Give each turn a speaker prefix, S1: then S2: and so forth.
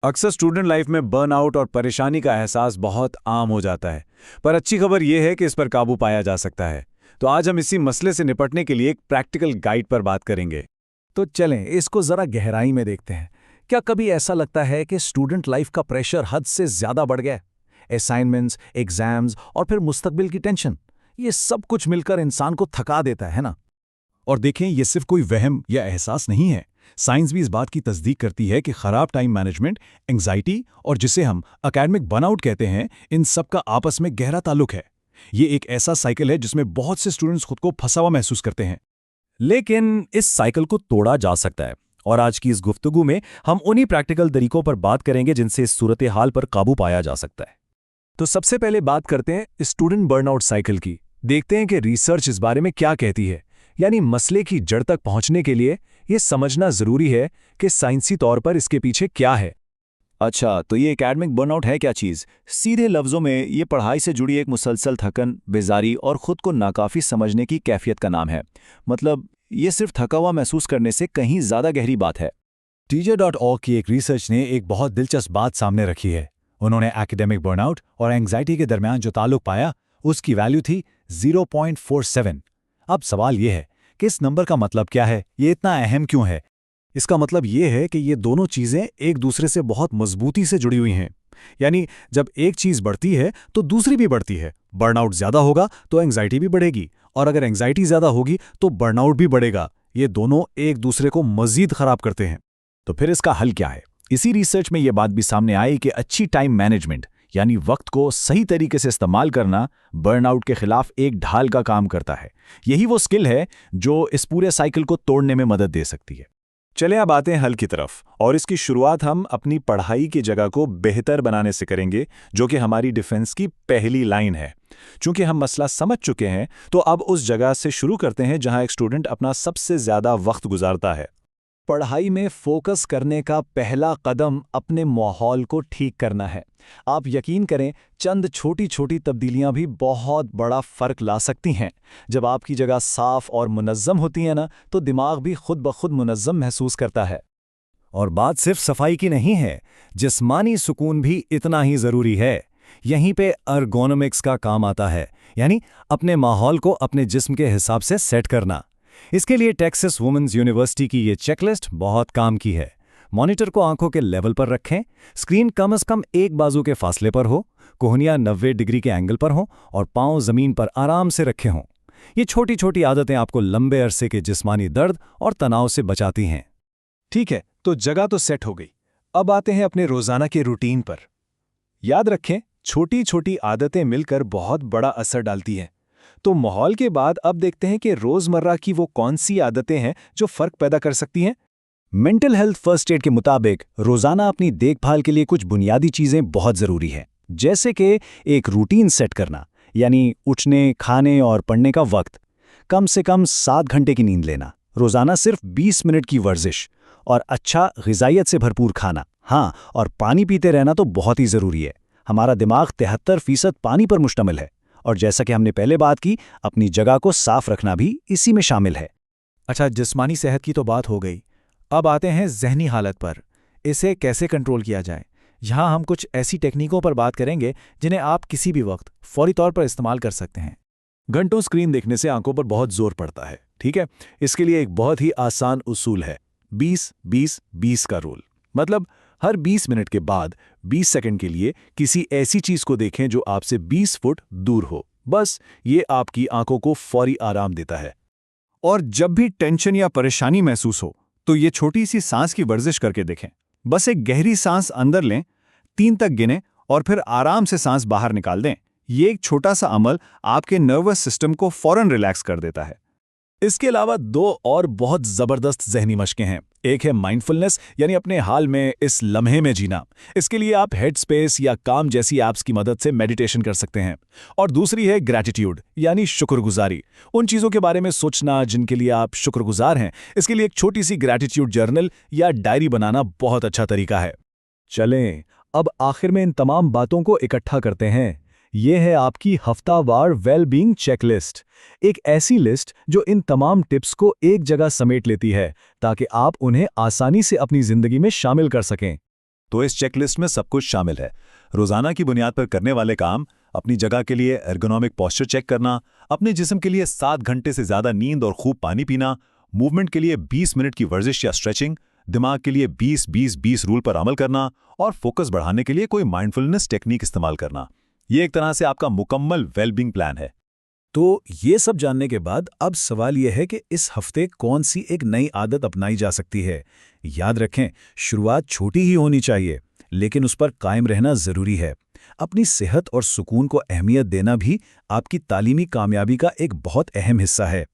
S1: अक्सर student life में burnout और परेशानी का एहसास बहुत आम हो जाता है, पर अच्छी खबर यह है कि इस पर काबू पाया जा सकता है। तो आज हम इसी मसले से निपटने के लिए एक प्रैक्टिकल गाइड पर बात करेंगे।
S2: तो चलें इसको जरा गहराई में देखते हैं। क्या कभी ऐसा लगता है कि स्टूडेंट लाइफ का प्रेशर हद से ज्यादा बढ़ गया? असाइनमेंट्स, एग्जाम्स और फिर मुस्तकबिल की टेंशन, ये सब कुछ मिलकर इंसान को थका देता है ना?
S3: और देखें, ये सिर्फ कोई वहम या एहसास नहीं है। साइंस भी इस बात की तस्दीक करती है कि खराब टाइम मैनेजमेंट, एंग्जाइटी और जिसे हम एकेडमिक बर्नआउट कहते हैं, इन सब का आपस में गहरा ताल्लुक है। ये एक ऐसा साइकिल है जिसमें बहुत से स्टूडेंट्स खुद को फंसा हुआ महसूस करते हैं।
S4: लेकिन इस साइकिल को तोड़ा जा सकता है, और आज की इस गुफ्तगू में हम उन्हीं प्रैक्टिकल तरीकों पर बात करेंगे जिनसे इस सूरत हाल पर काबू पाया जा सकता है।
S2: तो सबसे पहले बात करते हैं स्टूडेंट बर्नआउट साइकिल की। देखते हैं कि रिसर्च इस बारे में क्या कहती है। यानी मसले की जड़ तक पहुंचने के लिए ये समझना जरूरी है कि साइंसी तौर पर इसके पीछे क्या है।
S3: अच्छा, तो ये एकेडमिक बर्नआउट है क्या चीज़? सीधे लफ्ज़ों में ये पढ़ाई से जुड़ी एक मुसलसल थकन, बेजारी और खुद को नाकाफ़ी समझने की कैफियत का नाम है। मतलब ये सिर्फ थका हुआ महसूस करने से कहीं ज़्यादा गहरी बात है।
S4: TJ.org की एक रिसर्च ने एक बहुत दिलचस्प बात सामने रखी है। उन्होंने एकेडमिक बर्नआउट और एंग्जाइटी के दरमियान जो ताल्लुक पाया, उसकी वैल्यू थी 0.47। अब सवाल यह है कि इस नंबर का मतलब क्या है, ये इतना अहम क्यों है?
S2: इसका मतलब ये है कि ये दोनों चीज़ें एक दूसरे से बहुत मजबूती से जुड़ी हुई हैं। यानी जब एक चीज़ बढ़ती है तो दूसरी भी बढ़ती है। बर्नआउट ज़्यादा होगा तो एंग्जाइटी भी बढ़ेगी, और अगर एंग्जाइटी ज़्यादा होगी तो बर्नआउट भी बढ़ेगा। ये दोनों एक दूसरे को मज़ीद ख़राब करते हैं।
S3: तो फिर इसका हल क्या है? इसी रिसर्च में ये बात भी सामने आई कि अच्छी टाइम मैनेजमेंट, यानी वक्त को सही तरीके से इस्तेमाल करना, बर्नआउट के खिलाफ एक ढाल का काम करता है। यही वो स्किल है जो इस पूरे साइकिल को तोड़ने में मदद दे सकती है।
S1: चले अब आते हैं हल की तरफ, और इसकी शुरुआत हम अपनी पढ़ाई की जगह को बेहतर बनाने से करेंगे, जो कि हमारी डिफेंस की पहली लाइन है। चूंकि हम मसला समझ चुके हैं, तो अब उस जगह से शुरू करते हैं जहां एक स्टूडेंट अपना सबसे ज्यादा वक्त गुजारता है।
S2: पढ़ाई में फोकस करने का पहला कदम अपने माहौल को ठीक करना है। आप यकीन करें, चंद छोटी छोटी तब्दीलियां भी बहुत बड़ा फ़र्क ला सकती हैं। जब आपकी जगह साफ और मुनज़्ज़म होती है ना, तो दिमाग भी खुद ब खुद मुनज़्ज़म महसूस करता है।
S4: और बात सिर्फ सफाई की नहीं है, जिस्मानी सुकून भी इतना ही ज़रूरी है। यहीं पे अर्गोनोमिक्स का काम आता है, यानी अपने माहौल को अपने जिस्म के हिसाब से सेट करना। इसके लिए टेक्सास वुमेन्स यूनिवर्सिटी की ये चेकलिस्ट बहुत काम की है। मॉनिटर को आंखों के लेवल पर रखें, स्क्रीन कम से कम एक बाजू के फासले पर हो, कोहनियां 90 डिग्री के एंगल पर हों और पांव जमीन पर आराम से रखे हों। ये छोटी छोटी आदतें आपको लंबे अरसे के जिस्मानी दर्द और तनाव से बचाती हैं।
S2: ठीक है, तो जगह तो सेट हो गई। अब आते हैं अपने रोजाना के रूटीन पर। याद रखें, छोटी छोटी आदतें मिलकर बहुत बड़ा असर डालती हैं। तो माहौल के बाद अब देखते हैं कि रोजमर्रा की वो कौन सी आदतें हैं जो फर्क पैदा कर सकती हैं।
S4: मेंटल हेल्थ फर्स्ट एड के मुताबिक रोजाना अपनी देखभाल के लिए कुछ बुनियादी चीजें बहुत जरूरी हैं, जैसे कि एक रूटीन सेट करना, यानी उठने, खाने और पढ़ने का वक्त, कम से कम 7 घंटे की नींद लेना, रोजाना सिर्फ 20 मिनट की वर्जिश और अच्छा ग़िज़ाइयत से भरपूर खाना। हाँ, और पानी पीते रहना तो बहुत ही ज़रूरी है। हमारा दिमाग 73% पानी पर मुश्तमिल है, और जैसा कि हमने पहले बात की, अपनी जगह को साफ रखना भी इसी में शामिल है।
S2: अच्छा, जिस्मानी सेहत की तो बात हो गई। अब आते हैं जहनी हालत पर। इसे कैसे कंट्रोल किया जाए? यहाँ हम कुछ ऐसी टेक्निकों पर बात करेंगे जिन्हें आप किसी भी वक्त फौरी तौर पर इस्तेमाल कर सकते हैं।
S1: घंटों स्क्रीन देखने से आंखों पर बहुत जोर पड़ता है, ठीक है? इसके लिए एक बहुत ही आसान उसूल है, 20-20-20 का रूल। मतलब हर 20 मिनट के बाद 20 सेकंड के लिए किसी ऐसी चीज को देखें जो आपसे 20 फुट दूर हो। बस ये आपकी आंखों को फौरी आराम देता है।
S3: और जब भी टेंशन या परेशानी महसूस हो, तो ये छोटी सी सांस की वर्जिश करके देखें। बस एक गहरी सांस अंदर लें, 3 तक गिनें और फिर आराम से सांस बाहर निकाल दें। ये एक छोटा सा अमल आपके नर्वस सिस्टम को फौरन रिलैक्स कर देता है।
S1: इसके अलावा 2 और बहुत ज़बरदस्त ज़हनी मशकें हैं। एक है माइंडफुलनेस, यानी अपने हाल में, इस लम्हे में जीना। इसके लिए आप हेड स्पेस या काम जैसी ऐप्स की मदद से मेडिटेशन कर सकते हैं। और दूसरी है ग्रैटिट्यूड, यानी शुक्रगुजारी। उन चीज़ों के बारे में सोचना जिनके लिए आप शुक्रगुजार हैं। इसके लिए एक छोटी सी ग्रैटिट्यूड जर्नल या डायरी बनाना बहुत अच्छा तरीका है।
S2: चलें, अब आखिर में इन तमाम बातों को इकट्ठा करते हैं। ये है आपकी हफ्तावार वेल-बीइंग चेकलिस्ट, एक ऐसी लिस्ट जो इन तमाम टिप्स को एक जगह समेट लेती है ताकि आप उन्हें आसानी से अपनी जिंदगी में शामिल कर सकें।
S3: तो इस चेकलिस्ट में सब कुछ शामिल है। रोजाना की बुनियाद पर करने वाले काम, अपनी जगह के लिए एर्गोनॉमिक पोस्चर चेक करना, अपने जिस्म के लिए 7 घंटे से ज्यादा नींद और खूब पानी पीना, मूवमेंट के लिए 20 मिनट की वर्जिश या स्ट्रेचिंग, दिमाग के लिए 20-20-20 रूल पर अमल करना और फोकस बढ़ाने के लिए कोई माइंडफुलनेस टेक्निक इस्तेमाल करना। ये एक तरह से आपका मुकम्मल वेलबींग प्लान है।
S1: तो ये सब जानने के बाद अब सवाल यह है कि इस हफ्ते कौन सी एक नई आदत अपनाई जा सकती है। याद रखें, शुरुआत छोटी ही होनी चाहिए, लेकिन उस पर कायम रहना जरूरी है। अपनी सेहत और सुकून को अहमियत देना भी आपकी तालीमी कामयाबी का एक बहुत अहम हिस्सा है।